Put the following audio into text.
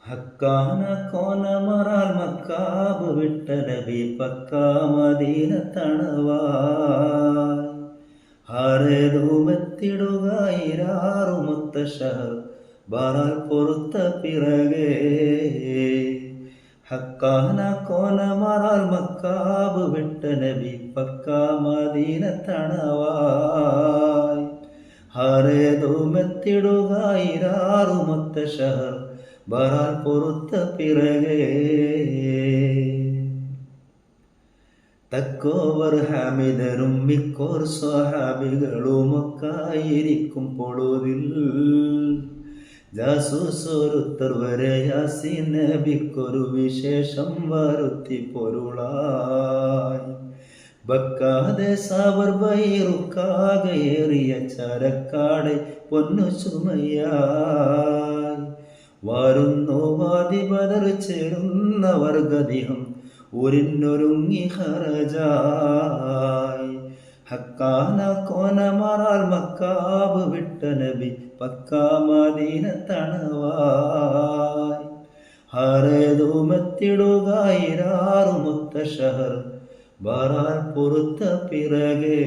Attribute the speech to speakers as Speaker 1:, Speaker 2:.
Speaker 1: ഹക്കാന കോനമറാൽ McCabe വിട്ട നബി പക്കാ മദീന തണവായി ഹരേതുമെത്തിടുക ഇരാറുമൊത്ത ഷഹർ ബറാൽ പൊറുത്ത പിറകെ ഹക്കാന കോനമറാൽ മക്കാബ് വിട്ട നബി പക്കാ മദീന തണവായി ഹരേതുമെത്തിടുക ഇരാറുമൊത്ത ഷഹർ ബറാൽ പൊറുത്ത പിറകെ തക്കോവർ ഹാമിദരും മിക്കോർ സ്വഹാബികളുമൊക്കായിരിക്കും പൊളുവിൽ ജാസൂസോരുത്തർ വരെ യാസീൻ നബിക്കൊരു വിശേഷം വരുത്തി പൊരുളായി ബക്കാതെ സാവർ ബൈറുക്കാകയേറിയ ചരക്കാടെ പൊന്നു ചുമയായി വരുന്നു വാദി ബദർ ചേരുന്നവർ ഗതിഹം ഊരിന്നൊരുങ്ങി ഹറജായി ഹക്കാന കോനമറാൽ മക്കാബ് വിട്ട നബി പക്കാ മദീന തണവായി ഹരേതുമെത്തിടുക ഇരാറുമൊത്ത ഷഹർ ബറാൽ പൊറുത്ത പിറകെ